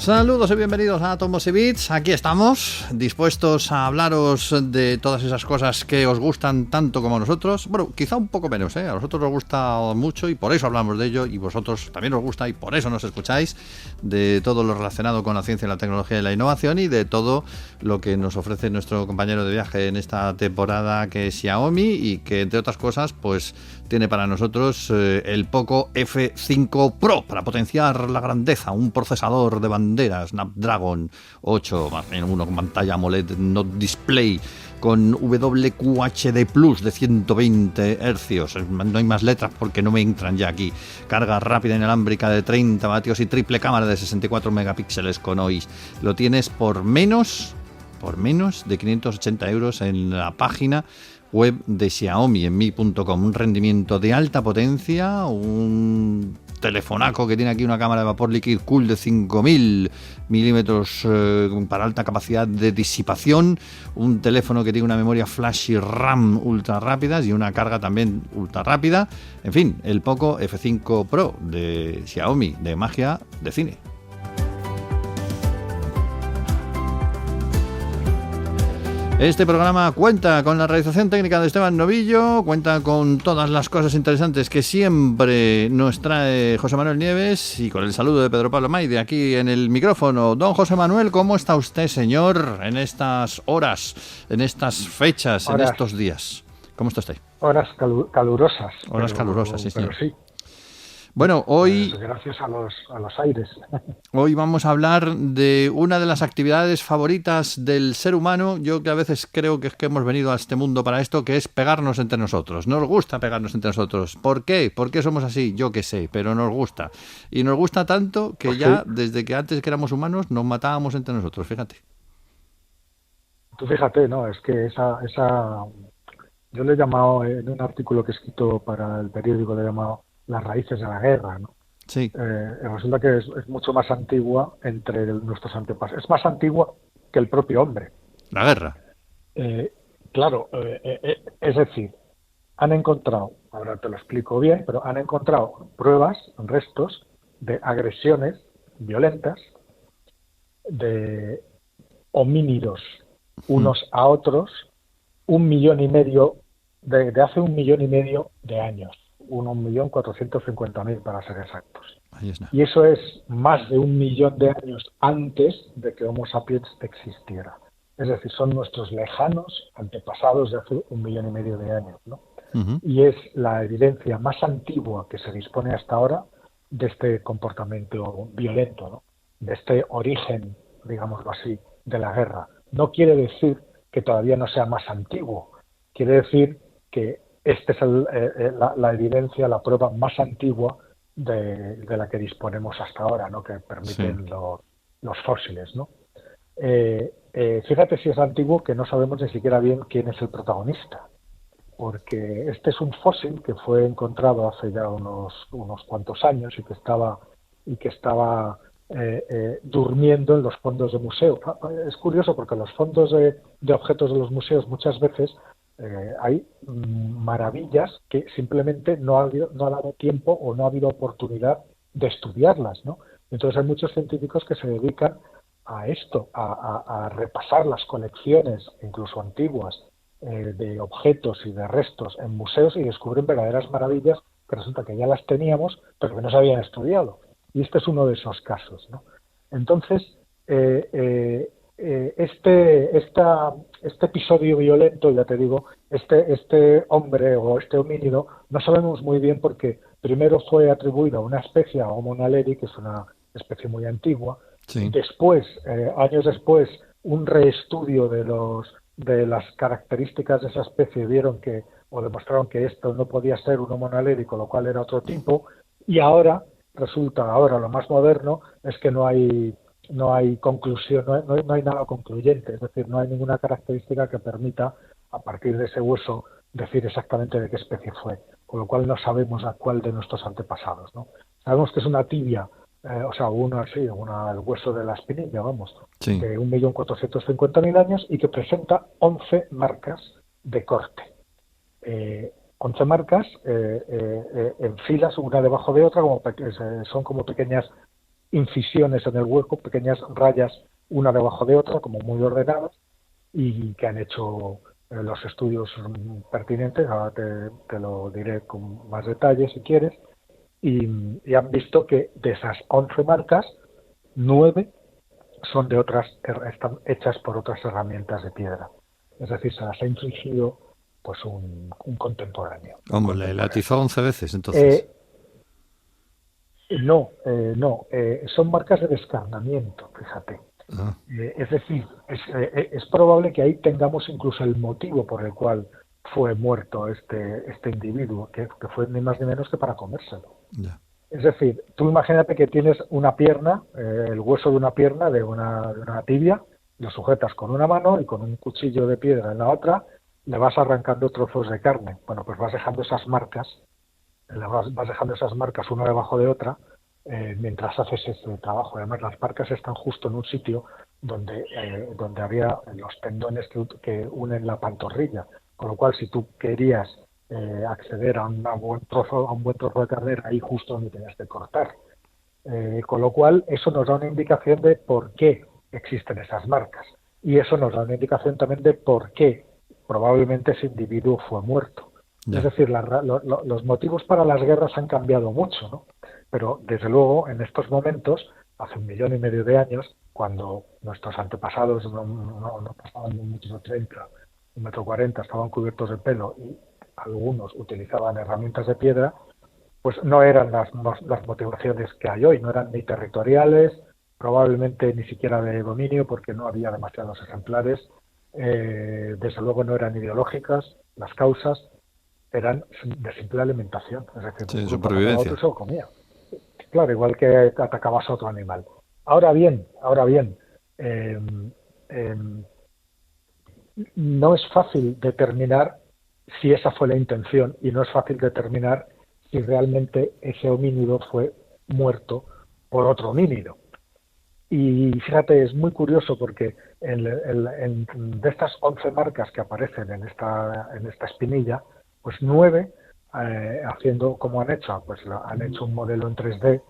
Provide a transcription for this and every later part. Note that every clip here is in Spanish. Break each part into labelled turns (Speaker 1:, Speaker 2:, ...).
Speaker 1: Saludos y bienvenidos a Atomos y Bits. Aquí estamos, dispuestos a hablaros de todas esas cosas que os gustan tanto como a nosotros. Bueno, quizá un poco menos, ¿eh? A nosotros nos gusta mucho y por eso hablamos de ello, y vosotros también os gusta y por eso nos escucháis, de todo lo relacionado con la ciencia, la tecnología y la innovación, y de todo lo que nos ofrece nuestro compañero de viaje en esta temporada, que es Xiaomi, y que entre otras cosas pues tiene para nosotros el Poco F5 Pro para potenciar la grandeza, un procesador de bandera Snapdragon 8 más bien uno con pantalla AMOLED no display con WQHD Plus de 120 Hz. No hay más letras porque no me entran ya aquí. Carga rápida inalámbrica de 30 vatios y triple cámara de 64 megapíxeles con OIS. Lo tienes por menos de 580 euros en la página web de Xiaomi, en mi.com. Un rendimiento de alta potencia, un telefonaco que tiene aquí una cámara de vapor Liquid Cool de 5000 milímetros para alta capacidad de disipación, un teléfono que tiene una memoria flash y RAM ultra rápidas y una carga también ultra rápida. En fin, el Poco F5 Pro de Xiaomi, de magia de cine. Este programa cuenta con la realización técnica de Esteban Novillo, cuenta con todas las cosas interesantes que siempre nos trae José Manuel Nieves, y con el saludo de Pedro Pablo Maide aquí en el micrófono. Don José Manuel, ¿cómo está usted, señor, en estas horas, en estas fechas, en estos días? ¿Cómo está usted?
Speaker 2: Horas calurosas.
Speaker 1: Horas calurosas, sí,
Speaker 2: pero
Speaker 1: señor.
Speaker 2: sí.
Speaker 1: Bueno, hoy...
Speaker 2: Pues gracias a los aires.
Speaker 1: Hoy vamos a hablar de una de las actividades favoritas del ser humano. Yo que a veces creo que es que hemos venido a este mundo para esto, que es pegarnos entre nosotros. Nos gusta pegarnos entre nosotros. ¿Por qué? ¿Por qué somos así? Yo qué sé, pero nos gusta. Y nos gusta tanto que
Speaker 2: pues
Speaker 1: ya
Speaker 2: sí.
Speaker 1: desde que antes que éramos humanos nos matábamos entre nosotros, fíjate.
Speaker 2: Tú fíjate, ¿no? Es que esa yo le he llamado, en un artículo que he escrito para el periódico, le he llamado las raíces de la guerra, ¿no?
Speaker 1: Sí.
Speaker 2: Resulta que es mucho más antigua entre nuestros antepasados. Es más antigua que el propio hombre.
Speaker 1: La guerra.
Speaker 2: Claro, es decir, han encontrado, ahora te lo explico bien, pero han encontrado pruebas, restos de agresiones violentas de homínidos unos a otros 1,5 millones de hace 1,5 millones de años. 1.450.000 para ser exactos.
Speaker 1: Ahí está.
Speaker 2: Y eso es más de 1 millón de años antes de que Homo sapiens existiera. Es decir, son nuestros lejanos antepasados de hace 1,5 millones de años, ¿no?
Speaker 1: Uh-huh.
Speaker 2: Y es la evidencia más antigua que se dispone hasta ahora de este comportamiento violento, ¿no? De este origen, digámoslo así, de la guerra. No quiere decir que todavía no sea más antiguo. Quiere decir que esta es la evidencia, la prueba más antigua de la que disponemos hasta ahora, ¿no? Que permiten
Speaker 1: Sí.
Speaker 2: los fósiles, ¿no? Fíjate si es antiguo que no sabemos ni siquiera bien quién es el protagonista, porque este es un fósil que fue encontrado hace ya unos cuantos años y que estaba durmiendo en los fondos de museos. Es curioso porque en los fondos de objetos de los museos muchas veces hay maravillas que simplemente no ha dado tiempo o no ha habido oportunidad de estudiarlas, ¿no? Entonces hay muchos científicos que se dedican a esto, a repasar las colecciones, incluso antiguas, de objetos y de restos en museos, y descubren verdaderas maravillas que resulta que ya las teníamos, pero que no se habían estudiado. Y este es uno de esos casos, ¿no? Entonces, este episodio violento, ya te digo, este hombre o este homínido, no sabemos muy bien porque primero fue atribuido a una especie, a Homo naledi, que es una especie muy antigua.
Speaker 1: Sí.
Speaker 2: Después, años después, un reestudio de las características de esa especie demostraron que esto no podía ser un Homo naledi, con lo cual era otro tipo, y ahora lo más moderno es que no hay conclusión, no hay nada concluyente, es decir, no hay ninguna característica que permita, a partir de ese hueso, decir exactamente de qué especie fue, con lo cual no sabemos a cuál de nuestros antepasados, ¿no? Sabemos que es una tibia, el hueso de la espinilla, vamos,
Speaker 1: Sí.
Speaker 2: de 1.450.000 años, y que presenta 11 marcas de corte. 11 marcas en filas, una debajo de otra, son como pequeñas incisiones en el hueco, pequeñas rayas una debajo de otra, como muy ordenadas, y que han hecho los estudios pertinentes, ahora te lo diré con más detalle si quieres, y han visto que de esas 11 marcas, 9 son de otras, están hechas por otras herramientas de piedra. Es decir, se las ha infligido pues un contemporáneo.
Speaker 1: Hombre, le atizó 11 veces, entonces.
Speaker 2: No, son marcas de descarnamiento, fíjate.
Speaker 1: Ah.
Speaker 2: Es decir, es probable que ahí tengamos incluso el motivo por el cual fue muerto este individuo, que fue ni más ni menos que para comérselo.
Speaker 1: Ya.
Speaker 2: Es decir, tú imagínate que tienes una pierna, el hueso de una pierna, de una tibia, lo sujetas con una mano y con un cuchillo de piedra en la otra, le vas arrancando trozos de carne. Bueno, pues vas dejando esas marcas una debajo de otra mientras haces ese trabajo. Además, las marcas están justo en un sitio donde había los tendones que unen la pantorrilla, con lo cual si tú querías acceder a un buen trozo de carne, ahí justo donde tenías que cortar. Con lo cual eso nos da una indicación de por qué existen esas marcas, y eso nos da una indicación también de por qué probablemente ese individuo fue muerto.
Speaker 1: Ya.
Speaker 2: Es decir, los motivos para las guerras han cambiado mucho, ¿no? Pero desde luego en estos momentos, hace 1,5 millones de años, cuando nuestros antepasados no pasaban de 1,30 m, 1,40 m, estaban cubiertos de pelo y algunos utilizaban herramientas de piedra, pues no eran las motivaciones que hay hoy, no eran ni territoriales, probablemente ni siquiera de dominio, porque no había demasiados ejemplares, desde luego no eran ideológicas, las causas eran de simple alimentación, es decir,
Speaker 1: Sí, supervivencia.
Speaker 2: otro se lo comía. Claro, igual que atacabas a otro animal. Ahora bien, no es fácil determinar si esa fue la intención, y no es fácil determinar si realmente ese homínido fue muerto por otro homínido. Y fíjate, es muy curioso porque de estas 11 marcas que aparecen en esta espinilla, pues 9, haciendo como han hecho, pues han hecho un modelo en 3D,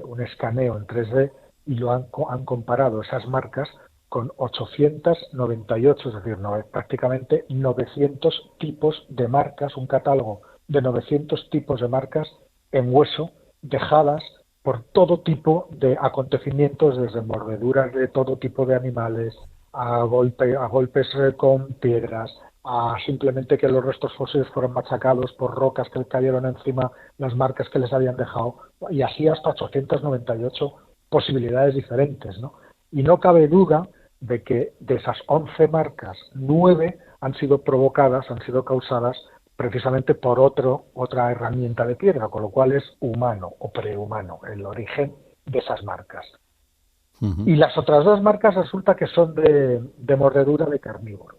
Speaker 2: un escaneo en 3D, y han comparado esas marcas con 898, es decir, prácticamente 900 tipos de marcas, un catálogo de 900 tipos de marcas en hueso, dejadas por todo tipo de acontecimientos, desde mordeduras de todo tipo de animales, a golpes con piedras, a simplemente que los restos fósiles fueron machacados por rocas que cayeron encima, las marcas que les habían dejado, y así hasta 898 posibilidades diferentes, ¿no? Y no cabe duda de que de esas 11 marcas, 9 han sido causadas precisamente por otra herramienta de piedra, con lo cual es humano o prehumano el origen de esas marcas. Uh-huh. Y las otras 2 marcas resulta que son de mordedura de carnívoro,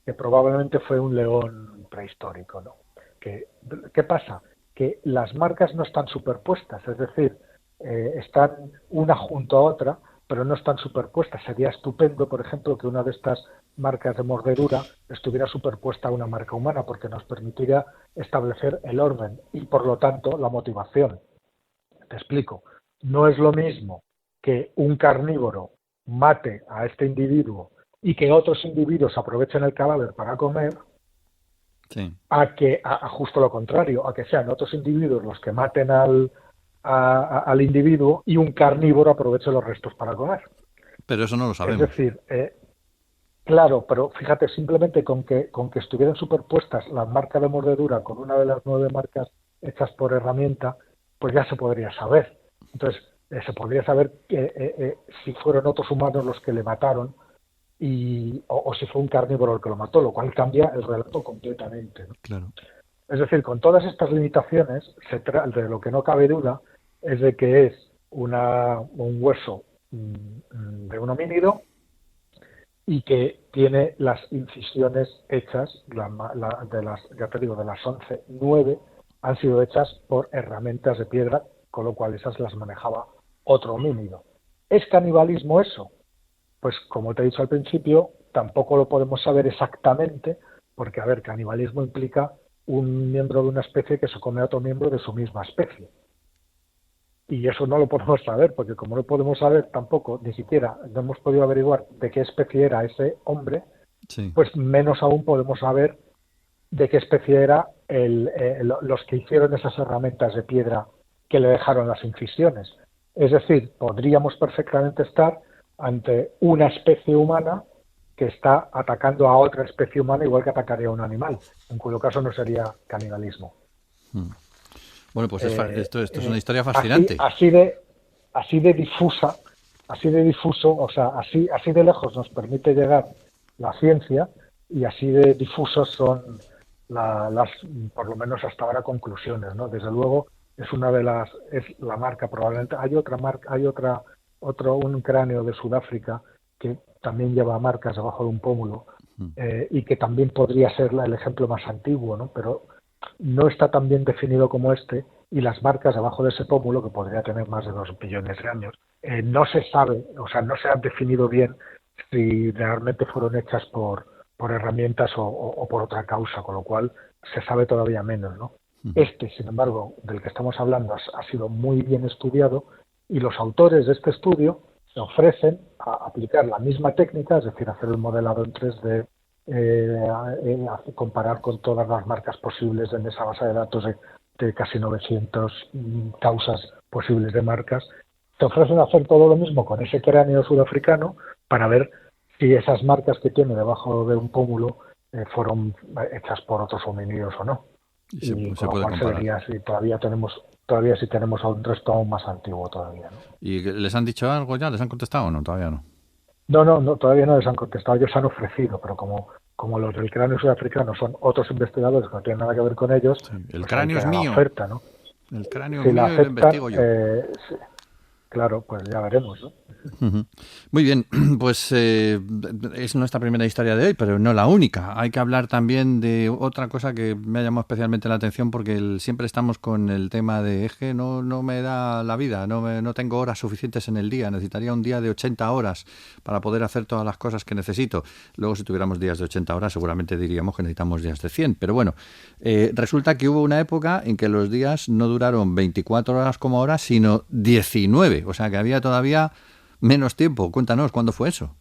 Speaker 2: que probablemente fue un león prehistórico, ¿no? ¿Qué pasa? Que las marcas no están superpuestas, es decir, están una junto a otra, pero no están superpuestas. Sería estupendo, por ejemplo, que una de estas marcas de mordedura estuviera superpuesta a una marca humana, porque nos permitiría establecer el orden y, por lo tanto, la motivación. Te explico. No es lo mismo que un carnívoro mate a este individuo y que otros individuos aprovechen el cadáver para comer,
Speaker 1: sí,
Speaker 2: a justo lo contrario, a que sean otros individuos los que maten al individuo y un carnívoro aproveche los restos para comer.
Speaker 1: Pero eso no lo sabemos.
Speaker 2: Es decir, claro, pero fíjate, simplemente con que estuvieran superpuestas la marca de mordedura con una de las 9 marcas hechas por herramienta, pues ya se podría saber. Entonces, se podría saber si fueron otros humanos los que le mataron o si fue un carnívoro el que lo mató, lo cual cambia el relato completamente, ¿no?
Speaker 1: Claro.
Speaker 2: Es decir, con todas estas limitaciones, de lo que no cabe duda es de que es un hueso de un homínido y que tiene las incisiones hechas, de las 11, 9 han sido hechas por herramientas de piedra, con lo cual esas las manejaba otro homínido. ¿Es canibalismo eso? Pues como te he dicho al principio, tampoco lo podemos saber exactamente, porque, a ver, canibalismo implica un miembro de una especie que se come a otro miembro de su misma especie. Y eso no lo podemos saber, porque como no podemos saber tampoco, ni siquiera no hemos podido averiguar de qué especie era ese hombre,
Speaker 1: Sí.
Speaker 2: pues menos aún podemos saber de qué especie era los que hicieron esas herramientas de piedra que le dejaron las incisiones. Es decir, podríamos perfectamente estar ante una especie humana que está atacando a otra especie humana igual que atacaría a un animal, en cuyo caso no sería canibalismo.
Speaker 1: Bueno, pues esto es una historia
Speaker 2: Así,
Speaker 1: fascinante.
Speaker 2: así de difusa, así de difuso, o sea, así de lejos nos permite llegar la ciencia y así de difusos son las, por lo menos hasta ahora, conclusiones, ¿no? Desde luego es una de las, es la marca probablemente. Hay otra marca, un cráneo de Sudáfrica que también lleva marcas debajo de un pómulo y que también podría ser el ejemplo más antiguo, ¿no? Pero no está tan bien definido como este, y las marcas debajo de ese pómulo, que podría tener más de 2 millones de años, no se sabe, o sea, no se ha definido bien si realmente fueron hechas por herramientas o por otra causa, con lo cual se sabe todavía menos, ¿no? Este, sin embargo, del que estamos hablando, ha sido muy bien estudiado, y los autores de este estudio se ofrecen a aplicar la misma técnica, es decir, hacer el modelado en 3D, comparar con todas las marcas posibles en esa base de datos de casi 900 causas posibles de marcas. Se ofrecen a hacer todo lo mismo con ese cráneo sudafricano para ver si esas marcas que tiene debajo de un pómulo fueron hechas por otros homínidos o no. Y
Speaker 1: Se
Speaker 2: con lo
Speaker 1: puede
Speaker 2: cual se
Speaker 1: comparar.
Speaker 2: vería si si tenemos a un resto aún más antiguo todavía, ¿no?
Speaker 1: ¿Y les han dicho algo ya? ¿Les han contestado o no? Todavía no.
Speaker 2: No, todavía no les han contestado. Ellos han ofrecido, pero como los del cráneo sudafricano son otros investigadores que no tienen nada que ver con ellos,
Speaker 1: Sí. El
Speaker 2: pues ahí
Speaker 1: cráneo es
Speaker 2: queda la
Speaker 1: mío.
Speaker 2: oferta, ¿no?
Speaker 1: El cráneo es
Speaker 2: Si la
Speaker 1: mío y lo
Speaker 2: aceptan,
Speaker 1: investigo yo.
Speaker 2: sí, claro, pues ya veremos, ¿no?
Speaker 1: Ujú. Muy bien, pues es nuestra primera historia de hoy, pero no la única. Hay que hablar también de otra cosa que me ha llamado especialmente la atención, porque siempre estamos con el tema de es que no me da la vida, no tengo horas suficientes en el día, necesitaría un día de 80 horas para poder hacer todas las cosas que necesito. Luego, si tuviéramos días de 80 horas, seguramente diríamos que necesitamos días de 100, pero bueno, resulta que hubo una época en que los días no duraron 24 horas como ahora, sino 19, o sea que había todavía menos tiempo. Cuéntanos, ¿cuándo fue eso?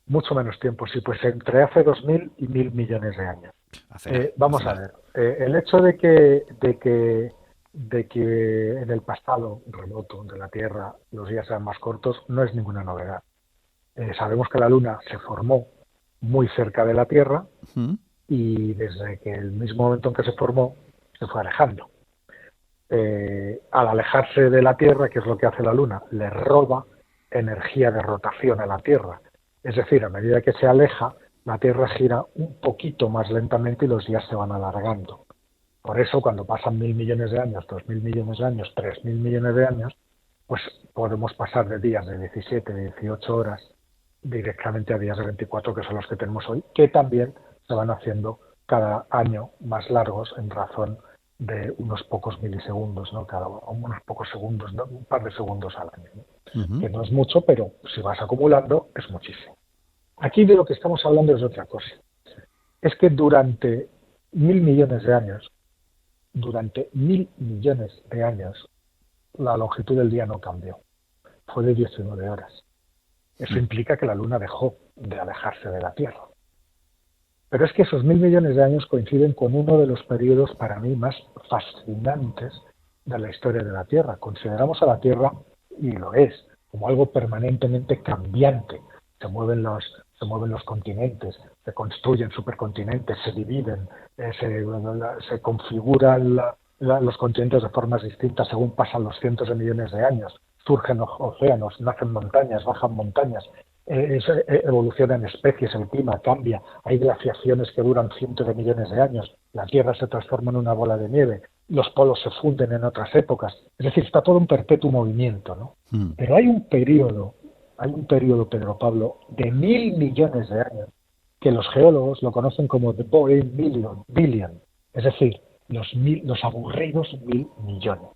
Speaker 2: Mucho menos tiempo, sí, pues entre hace 2000 y 1000 millones de años.
Speaker 1: Hace nada, hace
Speaker 2: Vamos a
Speaker 1: nada.
Speaker 2: ver, el hecho de que en el pasado remoto de la Tierra los días sean más cortos no es ninguna novedad. Sabemos que la Luna se formó muy cerca de la Tierra,
Speaker 1: ¿Mm?
Speaker 2: y desde que el mismo momento en que se formó se fue alejando. Al alejarse de la Tierra, ¿qué es lo que hace la Luna? Le roba energía de rotación a la Tierra. Es decir, a medida que se aleja, la Tierra gira un poquito más lentamente y los días se van alargando. Por eso, cuando pasan 1000 millones de años, 2000 millones de años, 3000 millones de años, pues podemos pasar de días de 17, 18 horas directamente a días de 24, que son los que tenemos hoy, que también se van haciendo cada año más largos en razón de unos pocos milisegundos, ¿no? Cada unos pocos segundos, ¿no? Un par de segundos al año, ¿no?
Speaker 1: Uh-huh.
Speaker 2: Que no es mucho, pero si vas acumulando es muchísimo. Aquí de lo que estamos hablando es de otra cosa. Es que durante 1000 millones de años, la longitud del día no cambió. Fue de 19 horas. Eso implica que la Luna dejó de alejarse de la Tierra. Pero es que esos 1000 millones de años coinciden con uno de los periodos para mí más fascinantes de la historia de la Tierra. Consideramos a la Tierra, y lo es, como algo permanentemente cambiante. Se mueven los continentes, se construyen supercontinentes, se dividen, se configuran los continentes de formas distintas según pasan los cientos de millones de años. Surgen océanos, nacen montañas, bajan montañas, evolucionan especies, el clima cambia, hay glaciaciones que duran cientos de millones de años, la Tierra se transforma en una bola de nieve, los polos se funden en otras épocas, es decir, está todo en perpetuo movimiento, ¿no? Pero hay un periodo, Pedro Pablo, de 1000 millones de años, que los geólogos lo conocen como the boring billion, es decir, los aburridos 1000 millones.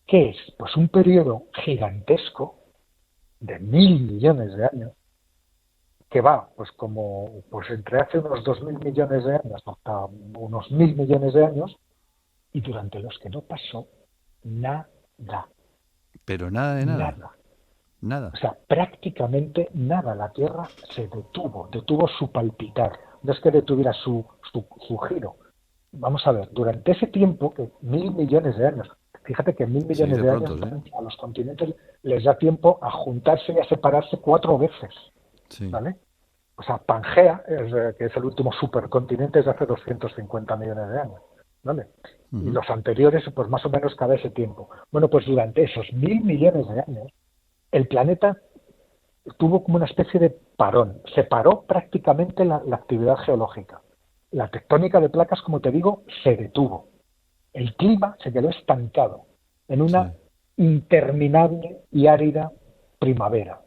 Speaker 2: ¿Qué es? Pues un periodo gigantesco de 1000 millones de años, que va pues entre hace unos 2000 millones de años hasta unos 1000 millones de años, y durante los que no pasó Nada.
Speaker 1: Pero nada de nada.
Speaker 2: Nada.
Speaker 1: Nada.
Speaker 2: O sea, prácticamente nada. La Tierra se detuvo su palpitar. No es que detuviera su giro. Vamos a ver, durante ese tiempo, que 1.000 millones de años, fíjate que mil
Speaker 1: Sí,
Speaker 2: millones
Speaker 1: de
Speaker 2: de años
Speaker 1: pronto, sí.
Speaker 2: a los continentes les da tiempo a juntarse y a separarse 4 veces,
Speaker 1: Sí.
Speaker 2: ¿vale? O sea, Pangea, que es el último supercontinente, es de hace 250 millones de años, ¿vale? Y
Speaker 1: Ujú.
Speaker 2: los anteriores, pues más o menos cada ese tiempo. Bueno, pues durante esos 1.000 millones de años, el planeta tuvo como una especie de parón. Se paró prácticamente la actividad geológica. La tectónica de placas, como te digo, se detuvo. El clima se quedó estancado en una
Speaker 1: Sí.
Speaker 2: interminable y árida primavera.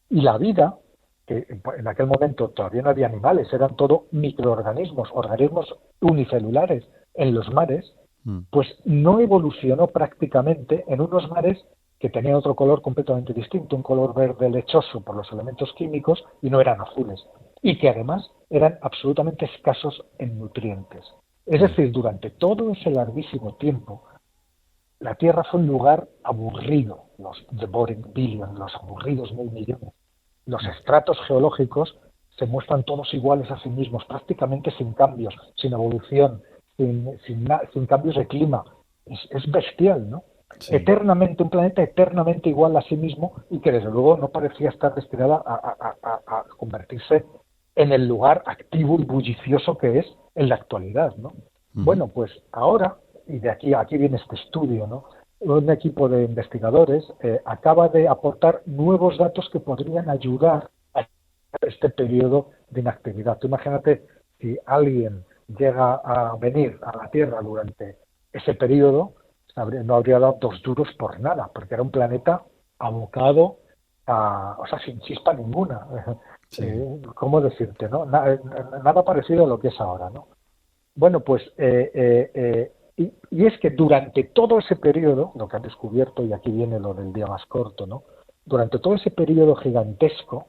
Speaker 2: Y la vida, que en aquel momento todavía no había animales, eran todo microorganismos, organismos unicelulares en los mares,
Speaker 1: Mm.
Speaker 2: pues no evolucionó prácticamente en unos mares que tenían otro color completamente distinto, un color verde lechoso por los elementos químicos y no eran azules, y que además eran absolutamente escasos en nutrientes. Es
Speaker 1: Ya.
Speaker 2: decir, durante todo ese larguísimo tiempo, la Tierra fue un lugar aburrido, los The Boring Billion, los aburridos 1.000 millones. Los
Speaker 1: Mm.
Speaker 2: estratos geológicos se muestran todos iguales a sí mismos, prácticamente sin cambios, sin evolución, sin cambios de clima. Es bestial, ¿no?
Speaker 1: Sí.
Speaker 2: Eternamente, un planeta eternamente igual a sí mismo y que desde luego no parecía estar destinada a convertirse en el lugar activo y bullicioso que es en la actualidad, ¿no?
Speaker 1: Ujú.
Speaker 2: Bueno, pues ahora, y de aquí viene este estudio, ¿no? Un equipo de investigadores acaba de aportar nuevos datos que podrían ayudar a este periodo de inactividad. Tú imagínate si alguien llega a venir a la Tierra durante ese periodo, no habría dado 2 duros por nada, porque era un planeta abocado o sea, sin chispa ninguna.
Speaker 1: Sí.
Speaker 2: ¿Cómo decirte, no? Nada parecido a lo que es ahora, ¿no? Bueno, pues, y es que durante todo ese periodo, lo que han descubierto, y aquí viene lo del día más corto, ¿no? Durante todo ese periodo gigantesco,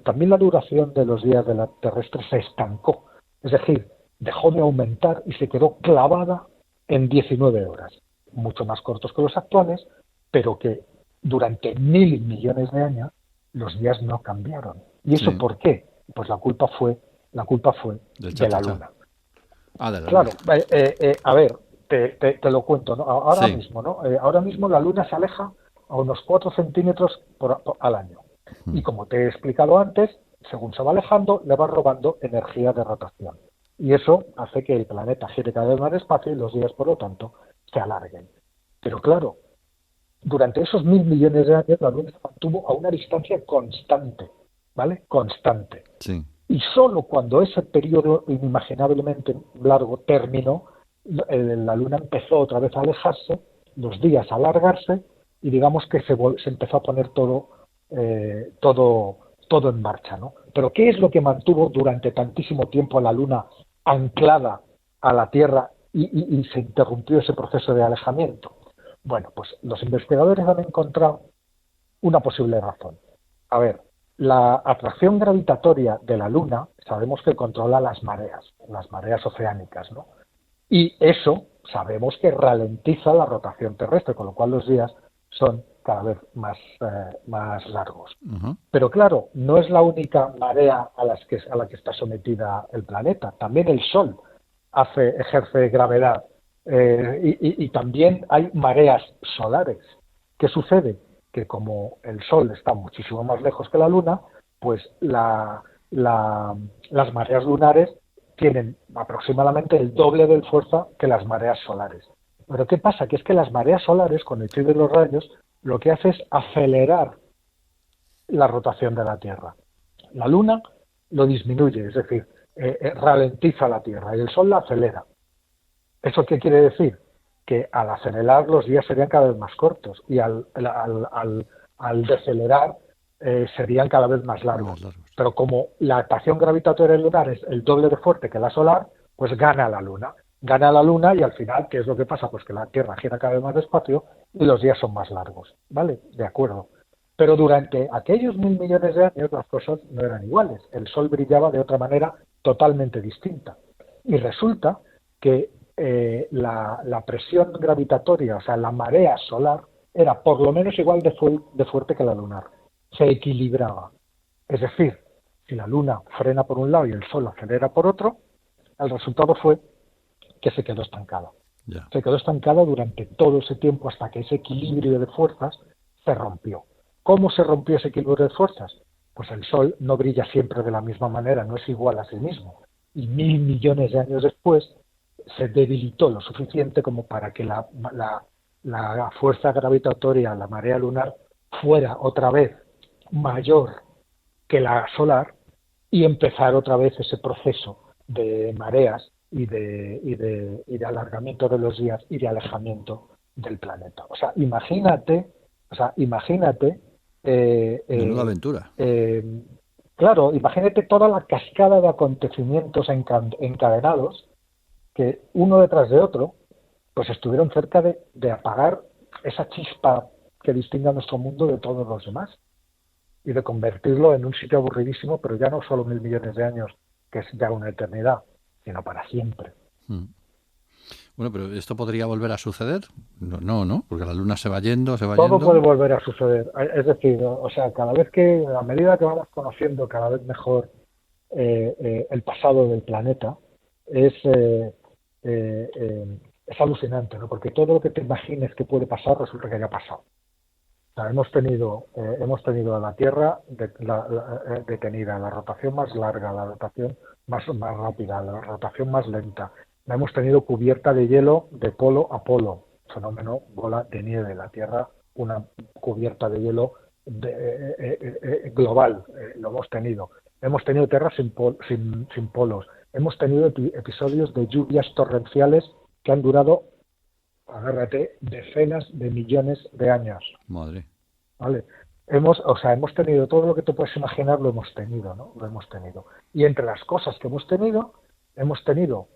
Speaker 2: también la duración de los días de la terrestre se estancó. Es decir, dejó de aumentar y se quedó clavada en 19 horas. Mucho más cortos que los actuales, pero que durante 1.000 millones de años los días no cambiaron. ¿Y eso
Speaker 1: Sí.
Speaker 2: por qué? Pues la culpa fue
Speaker 1: Del
Speaker 2: de la
Speaker 1: cha-cha-cha.
Speaker 2: Luna.
Speaker 1: Ah, de la luna.
Speaker 2: Claro, a ver, te lo cuento, ¿no? Ahora
Speaker 1: Sí.
Speaker 2: mismo, ¿no? Ahora mismo la Luna se aleja a unos 4 centímetros al año. Y
Speaker 1: Mm.
Speaker 2: como te he explicado antes, según se va alejando, le va robando energía de rotación. Y eso hace que el planeta gire cada vez más despacio y los días, por lo tanto, se alarguen. Pero claro, durante esos 1.000 millones de años, la Luna se mantuvo a una distancia constante, ¿vale? Constante.
Speaker 1: Sí.
Speaker 2: Y solo cuando ese periodo inimaginablemente largo terminó, la Luna empezó otra vez a alejarse, los días a alargarse y digamos que se empezó a poner todo en marcha, ¿no? Pero ¿qué es lo que mantuvo durante tantísimo tiempo a la Luna anclada a la Tierra y se interrumpió ese proceso de alejamiento? Bueno, pues los investigadores han encontrado una posible razón. A ver, la atracción gravitatoria de la Luna sabemos que controla las mareas oceánicas, ¿no? Y eso sabemos que ralentiza la rotación terrestre, con lo cual los días son cada vez más largos.
Speaker 1: Ujú.
Speaker 2: Pero claro, no es la única marea a la que está sometida el planeta. También el Sol ejerce gravedad. Y también hay mareas solares. ¿Qué sucede? Que como el Sol está muchísimo más lejos que la Luna, pues las mareas lunares tienen aproximadamente el doble de fuerza que las mareas solares. Pero ¿qué pasa? Que es que las mareas solares, con el giro de los rayos, lo que hace es acelerar la rotación de la Tierra. La Luna lo disminuye, es decir, ralentiza la Tierra y el Sol la acelera. ¿Eso qué quiere decir? Que al acelerar los días serían cada vez más cortos y al decelerar serían cada vez más
Speaker 1: Más
Speaker 2: largos.
Speaker 1: largos.
Speaker 2: Pero como la atracción gravitatoria lunar es el doble de fuerte que la solar, pues gana la Luna. Gana la Luna y al final, ¿qué es lo que pasa? Pues que la Tierra gira cada vez más despacio y los días son más largos. ¿Vale? De acuerdo. Pero durante aquellos 1.000 millones de años las cosas no eran iguales. El Sol brillaba de otra manera totalmente distinta. Y resulta que la presión gravitatoria, o sea, la marea solar, era por lo menos igual de fuerte que la lunar. Se equilibraba. Es decir, si la Luna frena por un lado y el Sol acelera por otro, el resultado fue que se quedó estancada.
Speaker 1: Ya.
Speaker 2: Se quedó estancada durante todo ese tiempo hasta que ese equilibrio de fuerzas se rompió. ¿Cómo se rompió ese equilibrio de fuerzas? Pues el Sol no brilla siempre de la misma manera, no es igual a sí mismo. Y 1.000 millones de años después se debilitó lo suficiente como para que la fuerza gravitatoria, la marea lunar, fuera otra vez mayor que la solar y empezar otra vez ese proceso de mareas y de alargamiento de los días y de alejamiento del planeta. Imagínate,
Speaker 1: Menuda aventura.
Speaker 2: claro, imagínate toda la cascada de acontecimientos encadenados que uno detrás de otro pues estuvieron cerca de apagar esa chispa que distingue a nuestro mundo de todos los demás y de convertirlo en un sitio aburridísimo, pero ya no solo 1.000 millones de años, que es ya una eternidad, sino para siempre.
Speaker 1: Bueno, pero ¿esto podría volver a suceder? No, porque la Luna se va yendo,
Speaker 2: Todo puede volver a suceder. Es decir, o sea, cada vez que, a medida que vamos conociendo cada vez mejor el pasado del planeta, es alucinante, ¿no? Porque todo lo que te imagines que puede pasar resulta que ya ha pasado. O sea, hemos tenido a la Tierra detenida, la rotación más larga, la rotación más rápida, la rotación más lenta. La hemos tenido cubierta de hielo de polo a polo, fenómeno bola de nieve. La Tierra, una cubierta de hielo global, lo hemos tenido. Hemos tenido tierra sin polos. Hemos tenido episodios de lluvias torrenciales que han durado, agárrate, decenas de millones de años.
Speaker 1: Madre.
Speaker 2: ¿Vale? Hemos tenido todo lo que te puedes imaginar, lo hemos tenido, ¿no? Lo hemos tenido. Y entre las cosas que hemos tenido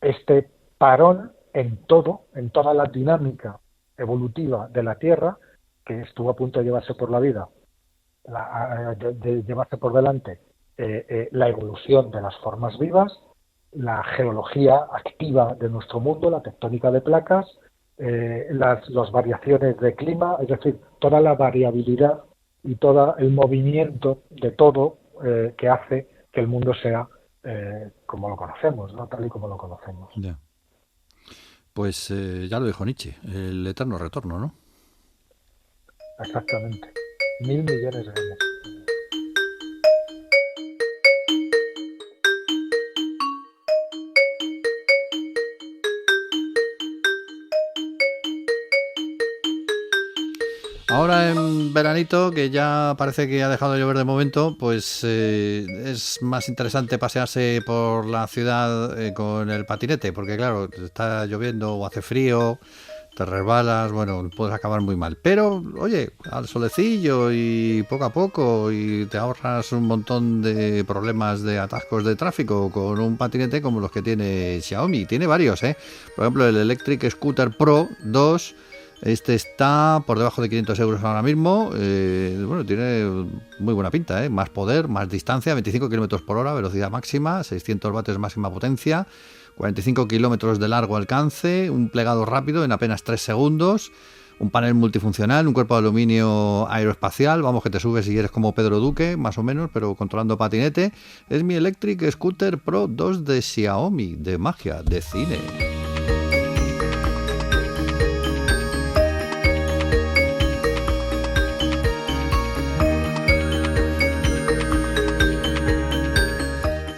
Speaker 2: este parón en toda la dinámica evolutiva de la Tierra, que estuvo a punto de llevarse por la vida, de llevarse por delante la evolución de las formas vivas, la geología activa de nuestro mundo, la tectónica de placas, las variaciones de clima, es decir, toda la variabilidad y todo el movimiento de todo que hace que el mundo sea como lo conocemos, ¿no? Tal y como lo conocemos.
Speaker 1: Ya. Pues ya lo dijo Nietzsche, el eterno retorno, ¿no?
Speaker 2: Exactamente. 1.000 millones de años.
Speaker 1: Ahora en veranito, que ya parece que ha dejado de llover de momento, pues es más interesante pasearse por la ciudad con el patinete, porque claro, está lloviendo o hace frío, te resbalas, bueno, puedes acabar muy mal. Pero, oye, al solecillo y poco a poco, y te ahorras un montón de problemas de atascos de tráfico con un patinete como los que tiene Xiaomi. Tiene varios, ¿eh? Por ejemplo, el Electric Scooter Pro 2. Este está por debajo de 500 euros ahora mismo. Bueno, tiene muy buena pinta, ¿eh? Más poder, más distancia, 25 kilómetros por hora, velocidad máxima, 600 vatios máxima potencia, 45 kilómetros de largo alcance, un plegado rápido en apenas 3 segundos, un panel multifuncional, un cuerpo de aluminio aeroespacial. Vamos, que te subes si eres como Pedro Duque, más o menos, pero controlando patinete. Es mi Electric Scooter Pro 2 de Xiaomi, de magia, de cine.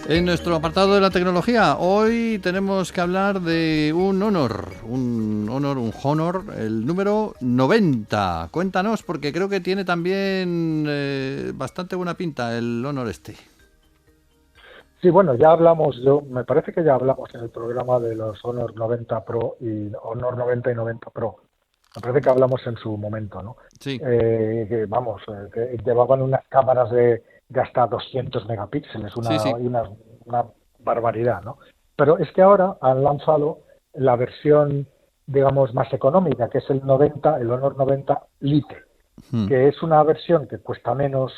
Speaker 1: En nuestro apartado de la tecnología, hoy tenemos que hablar de un Honor, el número 90. Cuéntanos, porque creo que tiene también bastante buena pinta el Honor este.
Speaker 2: Sí, bueno, me parece que ya hablamos en el programa de los Honor 90 Pro y Honor 90 y 90 Pro. Me parece que hablamos en su momento, ¿no?
Speaker 1: Sí.
Speaker 2: Que llevaban unas cámaras de hasta 200 megapíxeles,
Speaker 1: Sí.
Speaker 2: una barbaridad, ¿no? Pero es que ahora han lanzado la versión, digamos, más económica, que es el Honor 90 Lite, que es una versión que cuesta menos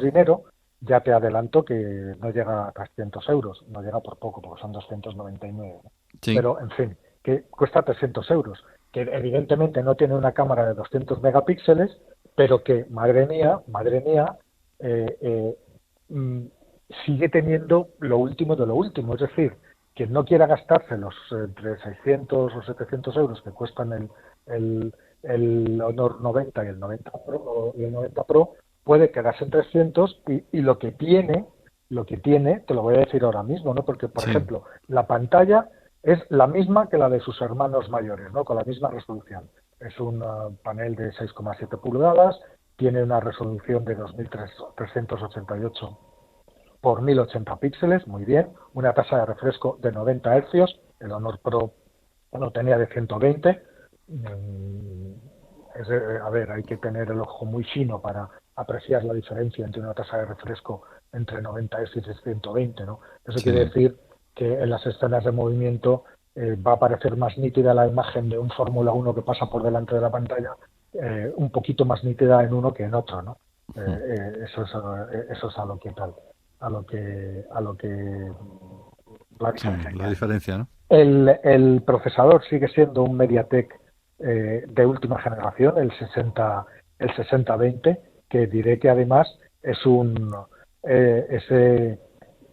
Speaker 2: dinero. Ya te adelanto que no llega a 300 euros, no llega por poco, porque son 299.
Speaker 1: Sí.
Speaker 2: pero en fin, que cuesta 300 euros, que evidentemente no tiene una cámara de 200 megapíxeles, pero que, madre mía, eh, eh, mm, sigue teniendo lo último de lo último. Es decir, quien no quiera gastarse los entre 600 o 700 euros que cuestan el, el Honor 90 y el 90 Pro, puede quedarse en 300 y lo que tiene, te lo voy a decir ahora mismo, ¿no? Porque, por
Speaker 1: Sí.
Speaker 2: ejemplo, la pantalla es la misma que la de sus hermanos mayores, ¿no? Con la misma resolución. Es un panel de 6,7 pulgadas, tiene una resolución de 2388 por 1080 píxeles, muy bien, una tasa de refresco de 90 hercios, el Honor Pro lo tenía de 120. A ver, hay que tener el ojo muy fino para apreciar la diferencia entre una tasa de refresco entre 90 Hz y 120, ¿no? Eso
Speaker 1: Sí.
Speaker 2: quiere decir que en las escenas de movimiento va a parecer más nítida la imagen de un Fórmula 1 que pasa por delante de la pantalla, un poquito más nítida en uno que en otro, ¿no? Eso es a lo que tal, a lo que la
Speaker 1: Sí,
Speaker 2: diferencia que
Speaker 1: la
Speaker 2: hay.
Speaker 1: diferencia, ¿no?
Speaker 2: El procesador sigue siendo un MediaTek de última generación, el 6020, que diré que además es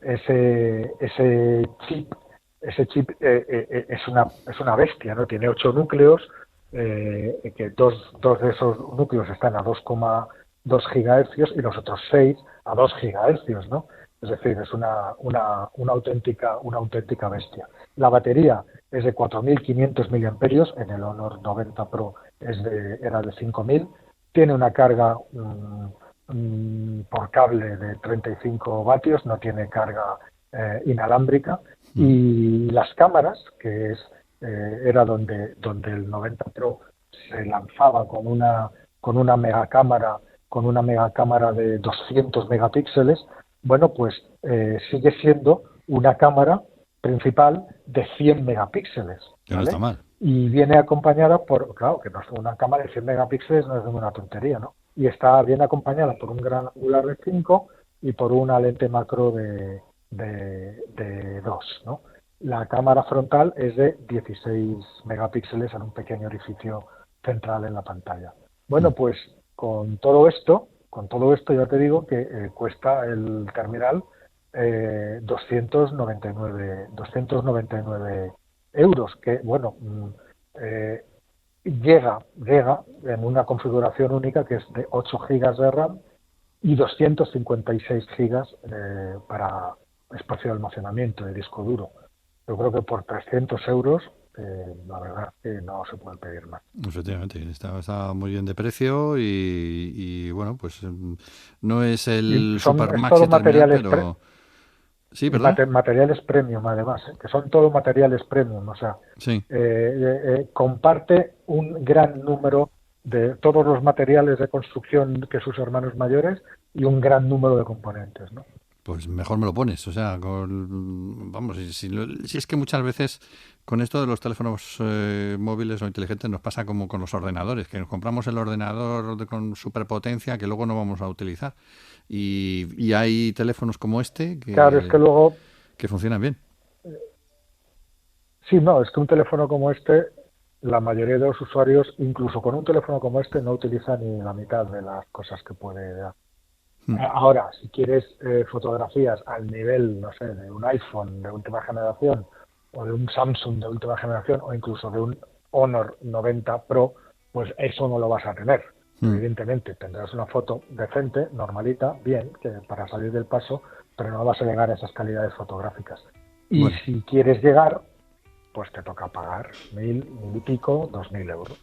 Speaker 2: ese chip es una bestia, ¿no? Tiene 8 núcleos, que dos de esos núcleos están a 2,2 gigahercios y los otros 6 a 2 gigahercios, ¿no? Es decir, es una auténtica bestia. La batería es de 4.500 miliamperios, en el Honor 90 Pro era de 5.000. Tiene una carga por cable de 35 vatios, no tiene carga inalámbrica. Y las cámaras, que era donde el 90 Pro se lanzaba con una megacámara de 200 megapíxeles, bueno, pues sigue siendo una cámara principal de 100 megapíxeles,
Speaker 1: Que no
Speaker 2: ¿vale?
Speaker 1: está mal.
Speaker 2: Y viene acompañada claro, que no es una cámara de 100 megapíxeles, no es ninguna tontería, ¿no? Y viene acompañada por un gran angular de 5 y por una lente macro de 2, ¿no? La cámara frontal es de 16 megapíxeles en un pequeño orificio central en la pantalla. Bueno, pues con todo esto ya te digo que cuesta el terminal 299 euros, que bueno, llega en una configuración única que es de 8 gigas de RAM y 256 gigas para espacio de almacenamiento de disco duro. Yo creo que por 300 euros la verdad es que no se puede pedir más.
Speaker 1: Efectivamente, está muy bien de precio y bueno, pues no es el
Speaker 2: Y
Speaker 1: super
Speaker 2: es
Speaker 1: maxi
Speaker 2: todo
Speaker 1: terminal,
Speaker 2: materiales
Speaker 1: pero... Sí, ¿perdona?
Speaker 2: materiales premium, además, que son todo materiales premium, o sea,
Speaker 1: Sí.
Speaker 2: comparte un gran número de todos los materiales de construcción que sus hermanos mayores y un gran número de componentes, ¿no?
Speaker 1: Pues mejor me lo pones, o sea, vamos, si es que muchas veces con esto de los teléfonos móviles o inteligentes nos pasa como con los ordenadores, que nos compramos el ordenador con superpotencia que luego no vamos a utilizar. Y hay teléfonos como este
Speaker 2: Claro, es que luego,
Speaker 1: que funcionan bien.
Speaker 2: sí, no, es que un teléfono como este, la mayoría de los usuarios, incluso con un teléfono como este, no utilizan ni la mitad de las cosas que puede dar. Ahora, si quieres fotografías al nivel, no sé, de un iPhone de última generación o de un Samsung de última generación o incluso de un Honor 90 Pro, pues eso no lo vas a tener. Evidentemente tendrás una foto decente, normalita, bien, que para salir del paso, pero no vas a llegar a esas calidades fotográficas. Y
Speaker 1: Bueno.
Speaker 2: si quieres llegar, pues te toca pagar 1.000, 1.000 y pico, 2.000 euros.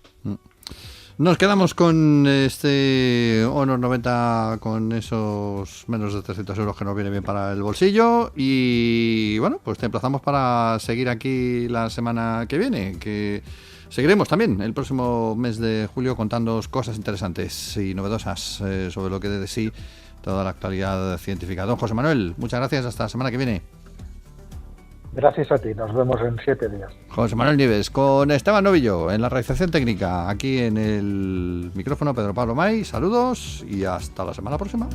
Speaker 1: Nos quedamos con este Honor 90 con esos menos de 300 euros que nos viene bien para el bolsillo y bueno, pues te emplazamos para seguir aquí la semana que viene, que seguiremos también el próximo mes de julio contándoos cosas interesantes y novedosas sobre lo que de sí toda la actualidad científica. Don José Manuel, muchas gracias, hasta la semana que viene.
Speaker 2: Gracias a ti, nos vemos en 7 días.
Speaker 1: José Manuel Nieves con Esteban Novillo en la realización técnica, aquí en el micrófono Pedro Pablo May, saludos y hasta la semana próxima.